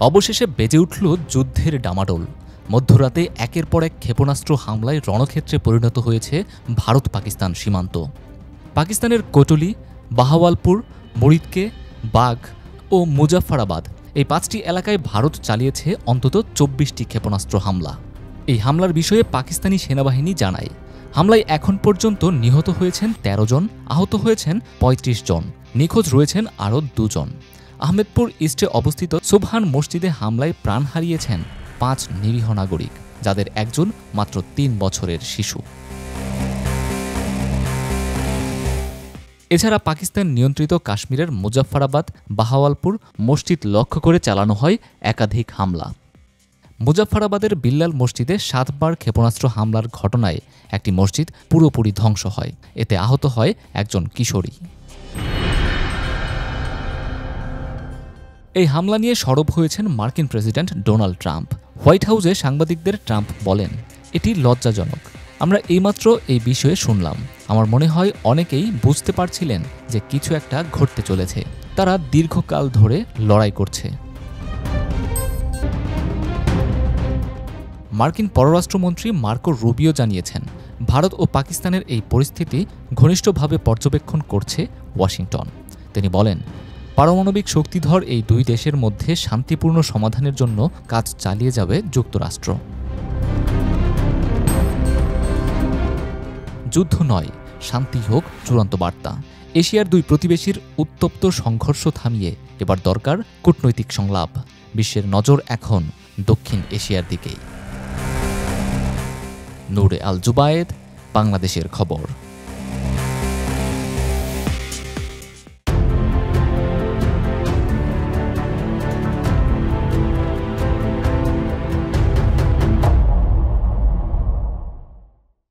অবশেষে বেজে উঠল যুদ্ধের ডামাডোল। মধ্যরাতে একের পর এক ক্ষেপণাস্ত্র হামলায় রণক্ষেত্রে পরিণত হয়েছে ভারত পাকিস্তান সীমান্ত। পাকিস্তানের কোটলি, বাহাওয়ালপুর, মুরিদকে, বাঘ ও মুজাফফরাবাদ এই ৫টি এলাকায় ভারত চালিয়েছে অন্তত ২৪টি ক্ষেপণাস্ত্র হামলা। এই হামলার বিষয়ে পাকিস্তানি সেনাবাহিনী জানায়, হামলায় এখন পর্যন্ত নিহত হয়েছেন ১৩ জন, আহত হয়েছেন ৩৫ জন, নিখোঁজ রয়েছেন আরও ২ জন। আহমেদপুর ইস্টে অবস্থিত সুবহান মসজিদে হামলায় প্রাণ হারিয়েছেন ৫ নিরীহ নাগরিক, যাদের একজন মাত্র ৩ বছরের শিশু। এছাড়া পাকিস্তান নিয়ন্ত্রিত কাশ্মীরের মুজাফফরাবাদ, বাহাওয়ালপুর মসজিদ লক্ষ্য করে চালানো হয় একাধিক হামলা। মুজাফফরাবাদের বিল্লাল মসজিদে ৭ বার ক্ষেপণাস্ত্র হামলার ঘটনায় একটি মসজিদ পুরোপুরি ধ্বংস হয়, এতে আহত হয় একজন কিশোরী। এই হামলা নিয়ে সরব হয়েছেন মার্কিন প্রেসিডেন্ট ডোনাল্ড ট্রাম্প। হোয়াইট হাউসে সাংবাদিকদের ট্রাম্প বলেন, এটি লজ্জাজনক। আমরা এইমাত্র এই বিষয়ে শুনলাম। আমার মনে হয় অনেকেই বুঝতে পারছিলেন যে কিছু একটা ঘটতে চলেছে। তারা দীর্ঘকাল ধরে লড়াই করছে। মার্কিন পররাষ্ট্রমন্ত্রী মার্কো রুবিও জানিয়েছেন, ভারত ও পাকিস্তানের এই পরিস্থিতি ঘনিষ্ঠভাবে পর্যবেক্ষণ করছে ওয়াশিংটন। তিনি বলেন, পারমাণবিক শক্তিধর এই দুই দেশের মধ্যে শান্তিপূর্ণ সমাধানের জন্য কাজ চালিয়ে যাবে যুক্তরাষ্ট্র। যুদ্ধ নয়, শান্তি হোক চূড়ান্ত বার্তা। এশিয়ার দুই প্রতিবেশীর উত্তপ্ত সংঘর্ষ থামিয়ে এবার দরকার কূটনৈতিক সংলাপ। বিশ্বের নজর এখন দক্ষিণ এশিয়ার দিকেই। নূরে আল জুবায়েদ, বাংলাদেশের খবর।